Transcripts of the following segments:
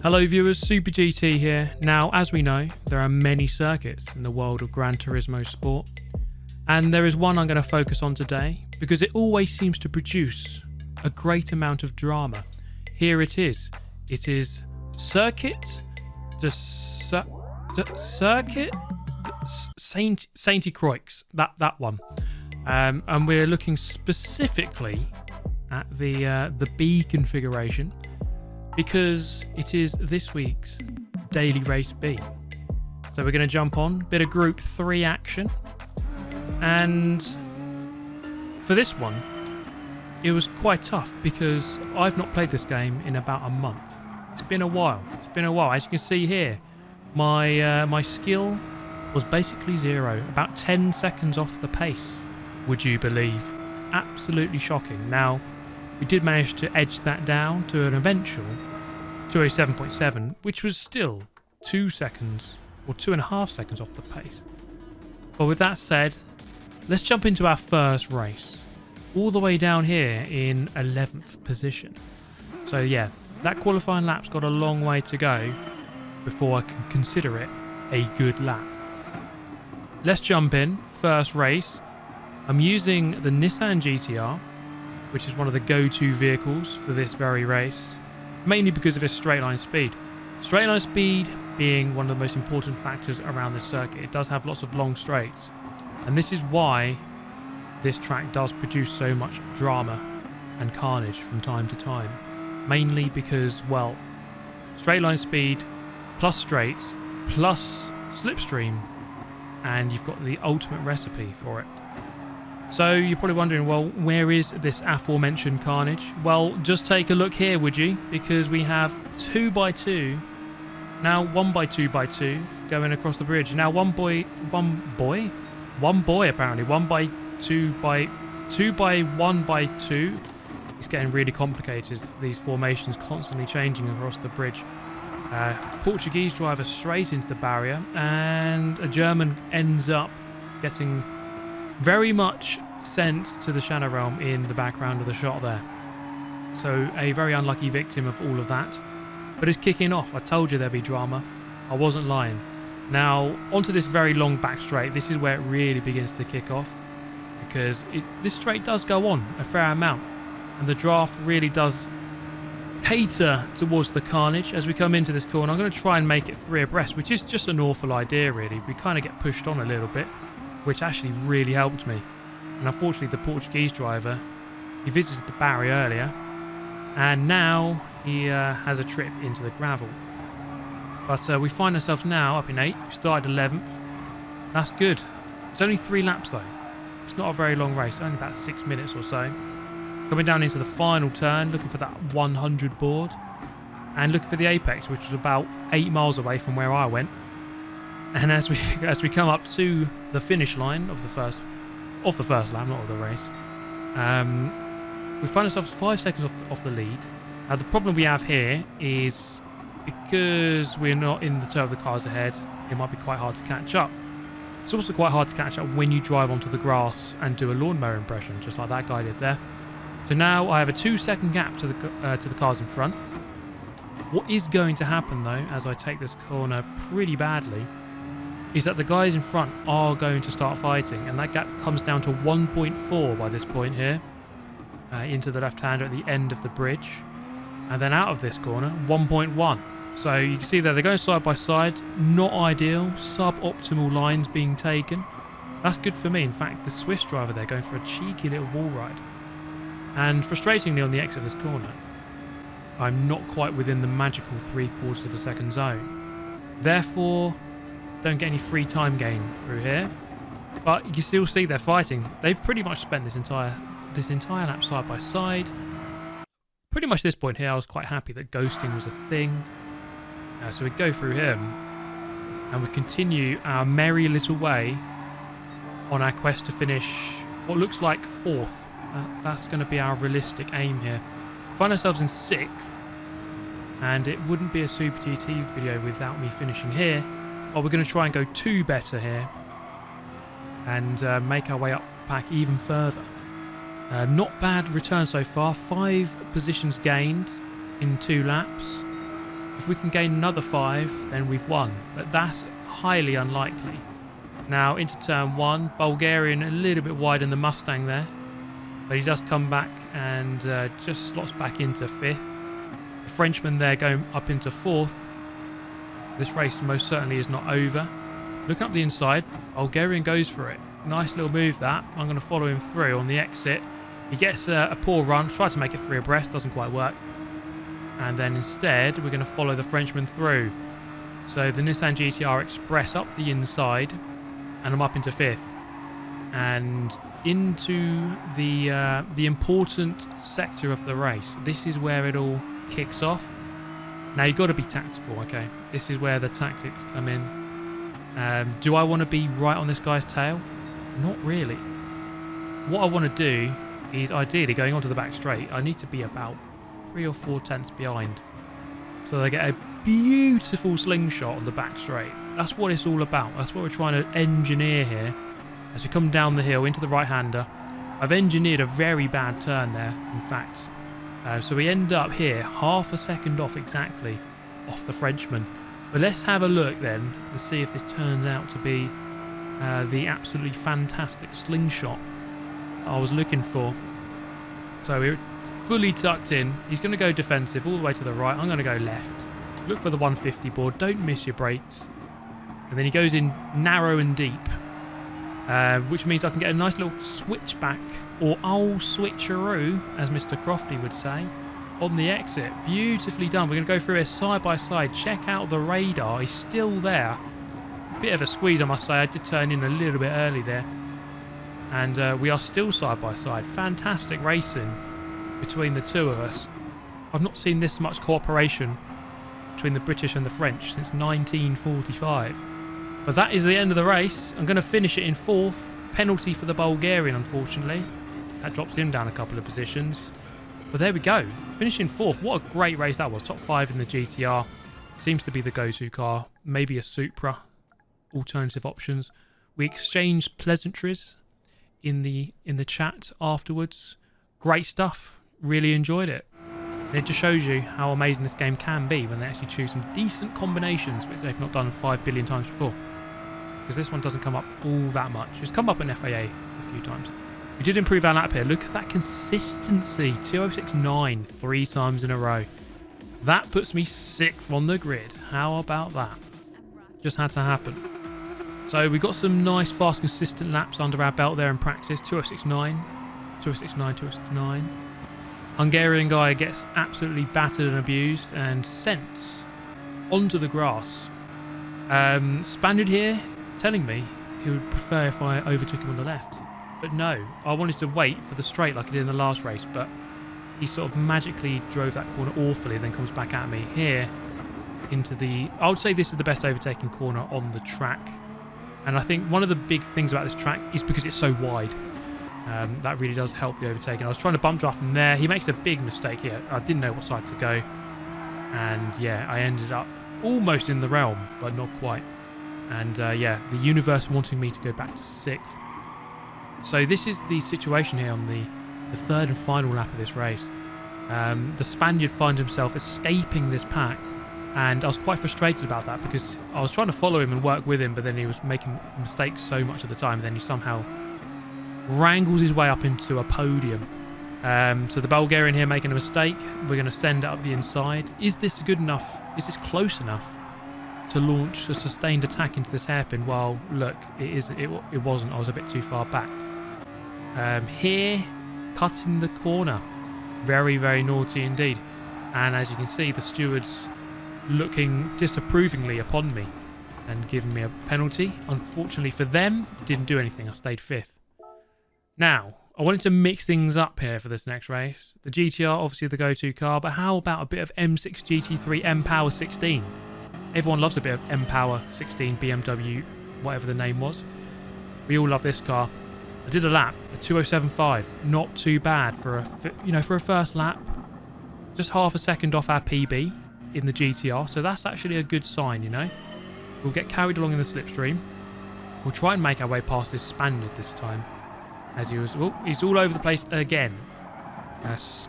Hello viewers, Super GT here. Now, as we know, there are many circuits in the world of Gran Turismo sport, and there is one I'm going to focus on today because it always seems to produce a great amount of drama. Here it is. It is Circuit, Sainte Croix, that one. And we're looking specifically at the B configuration, because it is this week's Daily Race B. So we're going to jump on, bit of Group 3 action. And for this one, it was quite tough because I've not played this game in about a month. It's been a while. As you can see here, my skill was basically zero, about 10 seconds off the pace, would you believe? Absolutely shocking. Now, we did manage to edge that down to an eventual 207.7, which was still 2 seconds or 2.5 seconds off the pace. But with that said, let's jump into our first race, all the way down here in 11th position. So yeah, that qualifying lap's got a long way to go before I can consider it a good lap. Let's jump in. First race. I'm using the Nissan GTR, which is one of the go-to vehicles for this very race, mainly because of its straight line speed. Straight line speed being one of the most important factors around this circuit. It does have lots of long straights, and this is why this track does produce so much drama and carnage from time to time. Mainly because, well, straight line speed plus straights plus slipstream, and you've got the ultimate recipe for it. So you're probably wondering, well, where is this aforementioned carnage? Well, just take a look here, would you? Because we have 2x2, now 1x2x2 going across the bridge. Now one boy apparently, 2x1x2. It's getting really complicated. These formations constantly changing across the bridge. Portuguese driver straight into the barrier, and a German ends up getting very much sent to the Shadow Realm in the background of the shot there. So a very unlucky victim of all of that. But it's kicking off. I told you there'd be drama. I wasn't lying. Now, onto this very long back straight. This is where it really begins to kick off, because this straight does go on a fair amount, and the draft really does cater towards the carnage. As we come into this corner, I'm going to try and make it 3 abreast, which is just an awful idea really. We kind of get pushed on a little bit, which actually really helped me. And unfortunately, the Portuguese driver, he visited the barrier earlier, and now he has a trip into the gravel. But we find ourselves now up in 8th. We started 11th. That's good. It's only 3 laps though. It's not a very long race, only about 6 minutes or so. Coming down into the final turn, looking for that 100 board, and looking for the apex, which was about 8 miles away from where I went. And as we come up to the finish line of the first lap, not of the race, we find ourselves 5 seconds off the lead. Now the problem we have here is, because we're not in the toe of the cars ahead, it might be quite hard to catch up. It's also quite hard to catch up when you drive onto the grass and do a lawnmower impression, just like that guy did there. So now I have a 2-second gap to the cars in front. What is going to happen though, as I take this corner pretty badly, is that the guys in front are going to start fighting, and that gap comes down to 1.4 by this point here, into the left-hander at the end of the bridge, and then out of this corner 1.1. So you can see there they're going side by side. Not ideal, suboptimal lines being taken. That's good for me. In fact, the Swiss driver there going for a cheeky little wall ride. And frustratingly, on the exit of this corner, I'm not quite within the magical 3/4 of a second zone. Therefore, don't get any free time gain through here. But you can still see they're fighting. They've pretty much spent this entire lap side by side. Pretty much this point here, I was quite happy that ghosting was a thing. So we go through him, and we continue our merry little way on our quest to finish what looks like 4th. That's going to be our realistic aim here. Find ourselves in 6th, and it wouldn't be a Super GT video without me finishing here. But we're going to try and go 2 better here, and make our way up the pack even further. Not bad return so far. 5 positions gained in 2 laps. If we can gain another 5, then we've won. But that's highly unlikely. Now into turn 1, Bulgarian a little bit wide in the Mustang there. But he does come back and just slots back into 5th. The Frenchman there going up into 4th. This race most certainly is not over. Look up the inside. Bulgarian goes for it. Nice little move that. I'm going to follow him through on the exit. He gets a poor run. Tried to make it 3 abreast. Doesn't quite work. And then instead, we're going to follow the Frenchman through. So the Nissan GTR Express up the inside. And I'm up into 5th. And into the important sector of the race. This is where it all kicks off. Now, you've got to be tactical, okay? This is where the tactics come in. Do I want to be right on this guy's tail? Not really. What I want to do is, ideally, going onto the back straight, I need to be about 3 or 4 tenths behind. So they get a beautiful slingshot on the back straight. That's what it's all about. That's what we're trying to engineer here. As we come down the hill into the right-hander, I've engineered a very bad turn there, in fact. So we end up here, half a second off exactly, off the Frenchman. But let's have a look then and see if this turns out to be the absolutely fantastic slingshot I was looking for. So we're fully tucked in. He's going to go defensive all the way to the right. I'm going to go left. Look for the 150 board. Don't miss your brakes. And then he goes in narrow and deep. Which means I can get a nice little switchback, or old switcheroo, as Mr. Crofty would say, on the exit. Beautifully done. We're going to go through here side by side. Check out the radar. He's still there. Bit of a squeeze, I must say. I did turn in a little bit early there. And we are still side by side. Fantastic racing between the two of us. I've not seen this much cooperation between the British and the French since 1945. But that is the end of the race. I'm going to finish it in 4th. Penalty for the Bulgarian, unfortunately. That drops him down a couple of positions. But there we go. Finishing 4th. What a great race that was. Top 5 in the GTR. Seems to be the go-to car. Maybe a Supra. Alternative options. We exchanged pleasantries in the chat afterwards. Great stuff. Really enjoyed it. And it just shows you how amazing this game can be when they actually choose some decent combinations, which they've not done 5 billion times before. Because this one doesn't come up all that much. It's come up in FAA a few times. We did improve our lap here. Look at that consistency. 206.9 3 times in a row. That puts me 6th on the grid. How about that? Just had to happen. So we got some nice, fast, consistent laps under our belt there in practice. 206.9, 206.9, 206.9. Hungarian guy gets absolutely battered and abused and sent onto the grass. Spaniard here telling me he would prefer if I overtook him on the left. But no, I wanted to wait for the straight like I did in the last race, but he sort of magically drove that corner awfully, then comes back at me here into the... I would say this is the best overtaking corner on the track. And I think one of the big things about this track is because it's so wide. That really does help the overtaking. I was trying to bump draft from there. He makes a big mistake here. I didn't know what side to go. And yeah, I ended up almost in the realm, but not quite. And yeah, the universe wanting me to go back to 6th. So this is the situation here on the 3rd and final lap of this race. The Spaniard finds himself escaping this pack. And I was quite frustrated about that because I was trying to follow him and work with him, but then he was making mistakes so much of the time. And then he somehow wrangles his way up into a podium. So the Bulgarian here making a mistake. We're going to send it up the inside. Is this good enough? Is this close enough to launch a sustained attack into this hairpin? Well, look, it wasn't. I was a bit too far back. Here, cutting the corner. Very, very naughty indeed. And as you can see, the stewards looking disapprovingly upon me and giving me a penalty. Unfortunately for them, didn't do anything. I stayed 5th. Now, I wanted to mix things up here for this next race. The GTR, obviously the go-to car, but how about a bit of M6 GT3 M-Power 16? Everyone loves a bit of M-Power 16 BMW, whatever the name was. We all love this car. I did a lap, a 207.5. Not too bad for a first lap. Just half a second off our PB in the GTR, so that's actually a good sign, you know. We'll get carried along in the slipstream. We'll try and make our way past this Spaniard this time. As he was, he's all over the place again.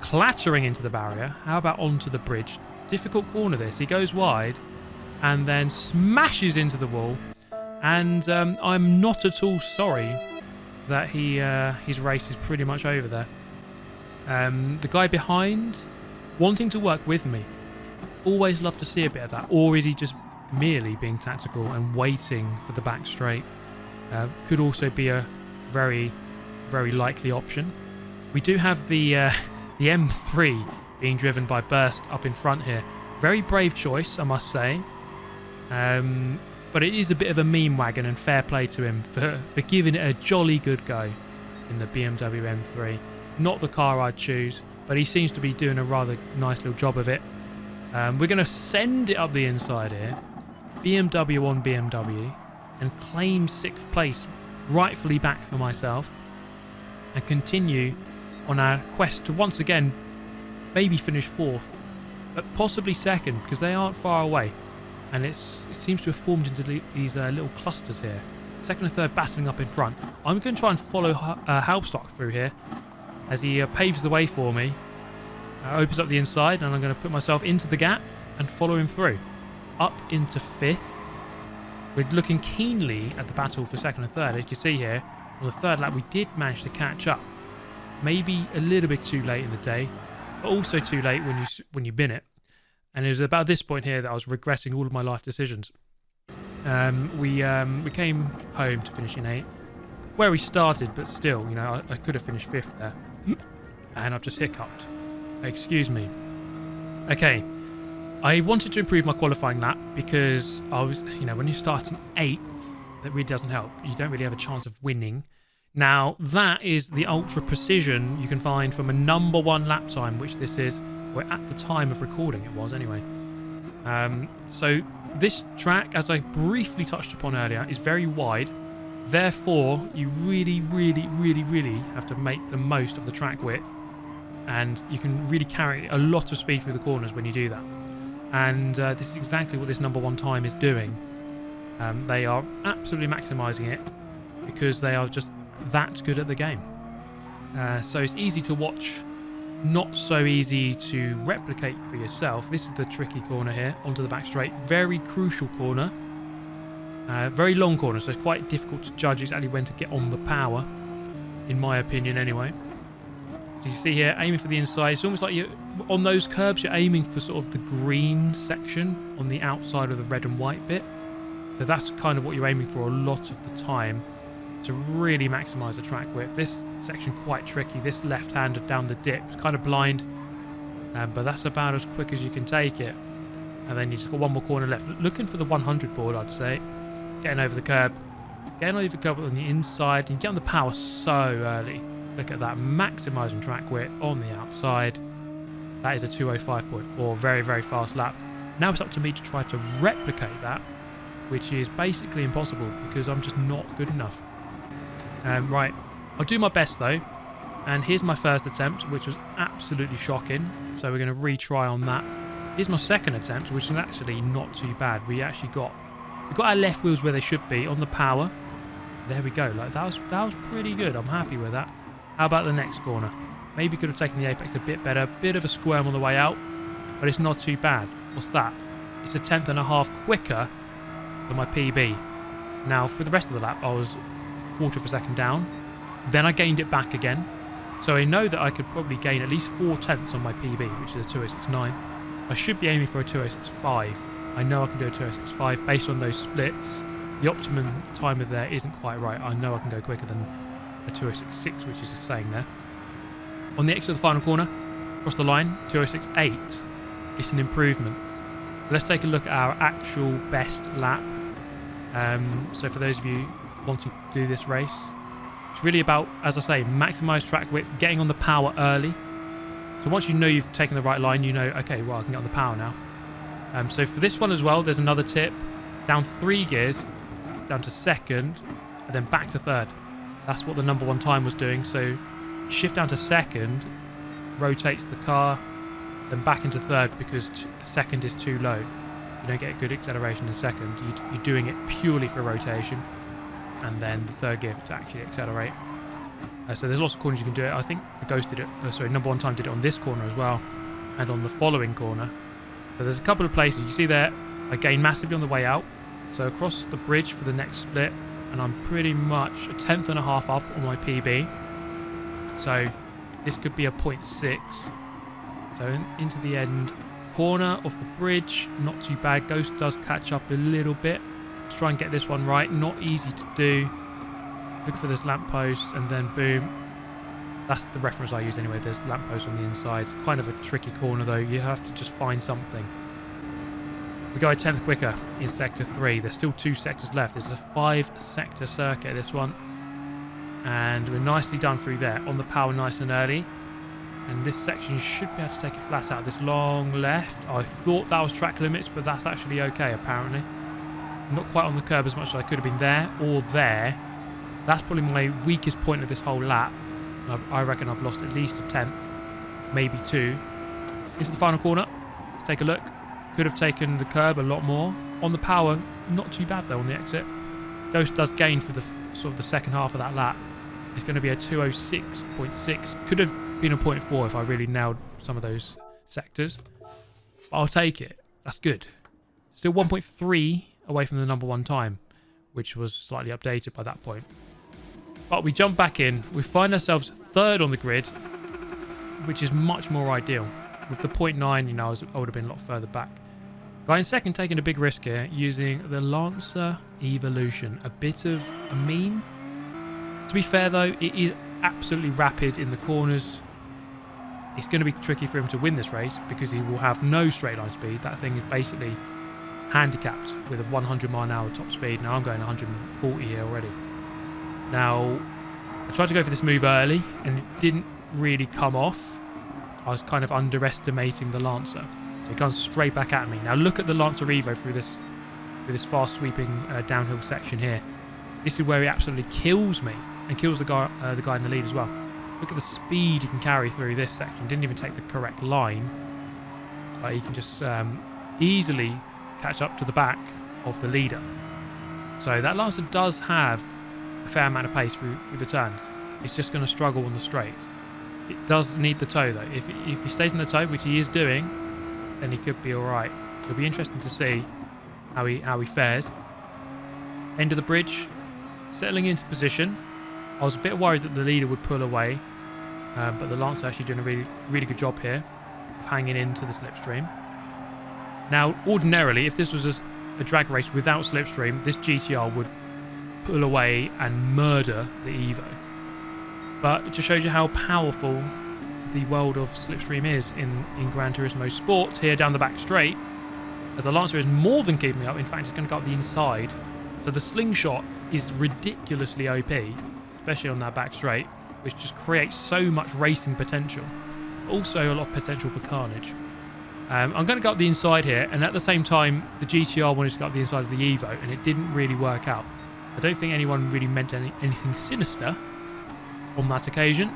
Clattering into the barrier. How about onto the bridge? Difficult corner this. He goes wide and then smashes into the wall. And I'm not at all sorry that his race is pretty much over there. The guy behind, wanting to work with me. Always love to see a bit of that. Or is he just merely being tactical and waiting for the back straight? Could also be a very, very likely option. We do have the M3 being driven by Burst up in front here. Very brave choice, I must say. But it is a bit of a meme wagon, and fair play to him for giving it a jolly good go in the BMW M3. Not the car I'd choose, but he seems to be doing a rather nice little job of it. We're going to send it up the inside here. BMW on BMW. And claim 6th place, rightfully back for myself. And continue on our quest to once again maybe finish 4th. But possibly 2nd, because they aren't far away. And it seems to have formed into these little clusters here. 2nd and 3rd battling up in front. I'm going to try and follow Halbstock through here as he paves the way for me. Opens up the inside, and I'm going to put myself into the gap and follow him through. Up into 5th. We're looking keenly at the battle for 2nd and 3rd. As you can see here, on the 3rd lap we did manage to catch up. Maybe a little bit too late in the day, but also too late when you bin it. And it was about this point here that I was regretting all of my life decisions. We came home to finish in 8th, where we started, but still, you know, I could have finished 5th there. And I've just hiccuped. Excuse me. Okay. I wanted to improve my qualifying lap because I was, you know, when you're starting 8th, that really doesn't help. You don't really have a chance of winning. Now, that is the ultra precision you can find from a number 1 lap time, which this is, well, at the time of recording it was anyway. So this track, as I briefly touched upon earlier, is very wide. Therefore, you really, really, really, really have to make the most of the track width. And you can really carry a lot of speed through the corners when you do that. And this is exactly what this number 1 time is doing. They are absolutely maximising it because they are just that good at the game. So it's easy to watch, not so easy to replicate for yourself. This is the tricky corner here, onto the back straight. Very crucial corner. Very long corner, so it's quite difficult to judge exactly when to get on the power, in my opinion anyway. So you see here, aiming for the inside. It's almost like you on those curbs, you're aiming for sort of the green section on the outside of the red and white bit. So that's kind of what you're aiming for a lot of the time to really maximise the track width. This section quite tricky. This left-hander down the dip is kind of blind, but that's about as quick as you can take it. And then you just got one more corner left. Looking for the 100 board, I'd say. Getting over the curb. Getting over the curb on the inside. And you get on the power so early. Look at that. Maximising track width on the outside. That is a 205.4. Very, very fast lap. Now it's up to me to try to replicate that, which is basically impossible because I'm just not good enough. Right. I'll do my best though. And here's my first attempt, which was absolutely shocking. So we're going to retry on that. Here's my second attempt, which is actually not too bad. We got our left wheels where they should be on the power. There we go. Like that was pretty good. I'm happy with that. How about the next corner? Maybe could have taken the apex a bit better. Bit of a squirm on the way out, but it's not too bad. What's that? It's a 1/10 and a half quicker than my PB. Now for the rest of the lap, I was 1/4 of a second down. Then I gained it back again. So I know that I could probably gain at least 4/10 on my PB, which is a 2:06.9. I should be aiming for a 2:06.5. I know I can do a 2:06.5 based on those splits. The optimum timer there isn't quite right. I know I can go quicker than a 2:06.6, which is just saying there. On the exit of the final corner, across the line, 2:06.8. It's an improvement. Let's take a look at our actual best lap. So for those of you wanting to do this race, it's really about, as I say, maximise track width, getting on the power early. So once you know you've taken the right line, you know, okay, well, I can get on the power now. So for this one as well, there's another tip. Down 3 gears, down to second, and then back to third. That's what the number 1 time was doing. So shift down to second, rotates the car, then back into third because second is too low. You don't get good acceleration in second. You're doing it purely for rotation, and then the third gear to actually accelerate. So there's lots of corners you can do it. I think the Ghost did it. Number 1 time did it on this corner as well, and on the following corner. So there's a couple of places. You see there, I gained massively on the way out. So across the bridge for the next split, and I'm pretty much a tenth and a half up on my PB. So this could be a 0.6. So into the end corner of the bridge, not too bad. Ghost does catch up a little bit. Let's try and get this one right. Not easy to do. Look for this lamppost, and then boom. That's the reference I use anyway. There's lamppost on the inside. It's kind of a tricky corner though. You have to just find something. We go a tenth quicker in sector 3. There's still 2 sectors left. There's a 5-sector circuit, this one. And we're nicely done through there. On the power nice and early. And this section should be able to take it flat out. This long left. I thought that was track limits, but that's actually okay, apparently. Not quite on the curb as much as I could have been there or there. That's probably my weakest point of this whole lap. I reckon I've lost at least a tenth, maybe 2. Into the final corner. Let's take a look. Could have taken the curb a lot more. On the power, not too bad though on the exit. Ghost does gain for the sort of the second half of that lap. It's going to be a 206.6. Could have been a 0.4 if I really nailed some of those sectors. But I'll take it. That's good. Still 1.3 away from the number 1 time, which was slightly updated by that point. But we jump back in. We find ourselves 3rd on the grid, which is much more ideal. With the 0.9, you know, I would have been a lot further back. Guy in 2nd taking a big risk here, using the Lancer Evolution. A bit of a meme. To be fair though, it is absolutely rapid in the corners. It's going to be tricky for him to win this race because he will have no straight line speed. That thing is basically handicapped with a 100-mile-an-hour top speed. Now I'm going 140 here already. Now, I tried to go for this move early and it didn't really come off. I was kind of underestimating the Lancer. So he comes straight back at me. Now look at the Lancer Evo through this fast sweeping downhill section here. This is where he absolutely kills me and kills the guy in the lead as well. Look at the speed he can carry through this section. Didn't even take the correct line. But he can just easily catch up to the back of the leader. So that Lancer does have a fair amount of pace through the turns. It's just going to struggle on the straight. It does need the toe though. If he stays in the toe, which he is doing, then he could be alright. It'll be interesting to see how he fares. End of the bridge, settling into position. I was a bit worried that the leader would pull away, but the Lancer actually doing a really, really good job here of hanging into the slipstream. Now, ordinarily, if this was a drag race without slipstream, this GTR would pull away and murder the Evo. But it just shows you how powerful the world of slipstream is in Gran Turismo Sport here down the back straight, as the Lancer is more than keeping me up. In fact, it's going to go up the inside. So the slingshot is ridiculously OP, especially on that back straight, which just creates so much racing potential. Also a lot of potential for carnage. I'm going to go up the inside here, and at the same time, the GTR wanted to go up the inside of the Evo, and it didn't really work out. I don't think anyone really meant anything sinister on that occasion,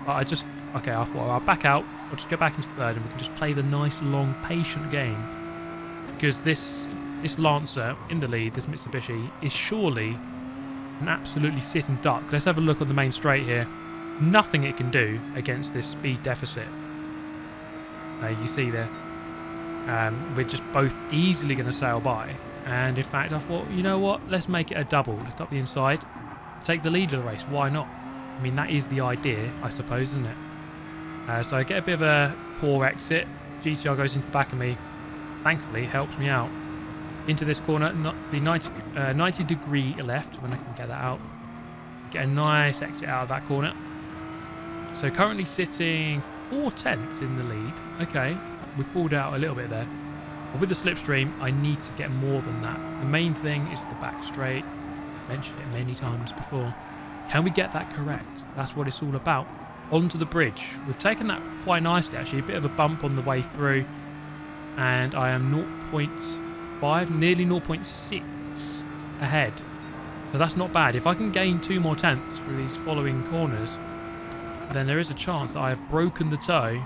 but I thought I'll back out, I'll just go back into 3rd, and we can just play the nice, long, patient game. Because this Lancer in the lead, this Mitsubishi, is surely an absolutely sit and duck. Let's have a look on the main straight here. Nothing it can do against this speed deficit. You see there, we're just both easily going to sail by. And in fact, I thought, you know what, let's make it a double. Let's up the inside, take the lead of the race. Why not? I mean, that is the idea, I suppose, isn't it? So I get a bit of a poor exit. GTR goes into the back of me. Thankfully, it helps me out. Into this corner, the 90 degree left, when I can get that out. Get a nice exit out of that corner. So currently sitting 4/10 in the lead. Okay, we pulled out a little bit there. But with the slipstream, I need to get more than that. The main thing is the back straight. I've mentioned it many times before. Can we get that correct? That's what it's all about. Onto the bridge. We've taken that quite nicely, actually. A bit of a bump on the way through. And I am 0.5, nearly 0.6 ahead. So that's not bad. If I can gain 2 more tenths through these following corners, then there is a chance that I have broken the toe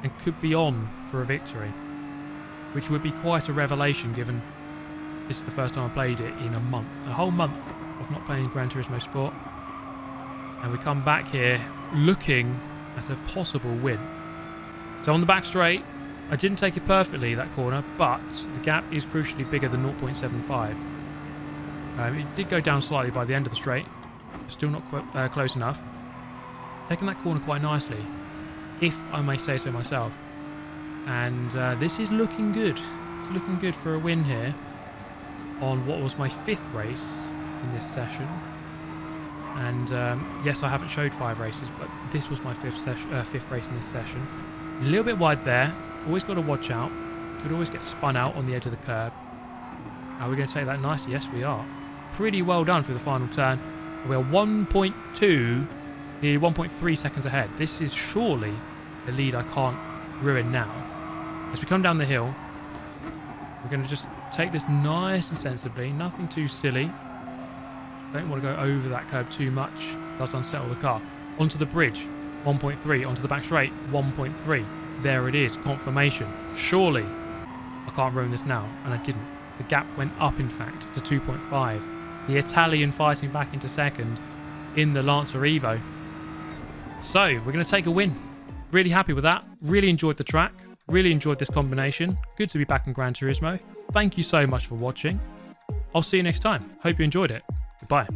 and could be on for a victory. Which would be quite a revelation, given this is the first time I played it in a month. A whole month of not playing Gran Turismo Sport. And we come back here looking at a possible win. So on the back straight, I didn't take it perfectly, that corner, but the gap is crucially bigger than 0.75. It did go down slightly by the end of the straight. Still not close enough. Taking that corner quite nicely, if I may say so myself. And this is looking good. It's looking good for a win here on what was my 5th race in this session. And yes, I haven't showed 5 races, but this was my 5th race in this session. A little bit wide there. Always got to watch out. Could always get spun out on the edge of the curb. Are we going to take that nicely? Yes, we are. Pretty well done for the final turn. We're 1.2, nearly 1.3 seconds ahead. This is surely a lead I can't ruin now. As we come down the hill, we're going to just take this nice and sensibly. Nothing too silly. Don't want to go over that curb too much. Does unsettle the car. Onto the bridge, 1.3. Onto the back straight, 1.3. There it is, confirmation. Surely I can't ruin this now, and I didn't. The gap went up, in fact, to 2.5. The Italian fighting back into second in the Lancer Evo. So we're going to take a win. Really happy with that. Really enjoyed the track. Really enjoyed this combination. Good to be back in Gran Turismo. Thank you so much for watching. I'll see you next time. Hope you enjoyed it. Goodbye.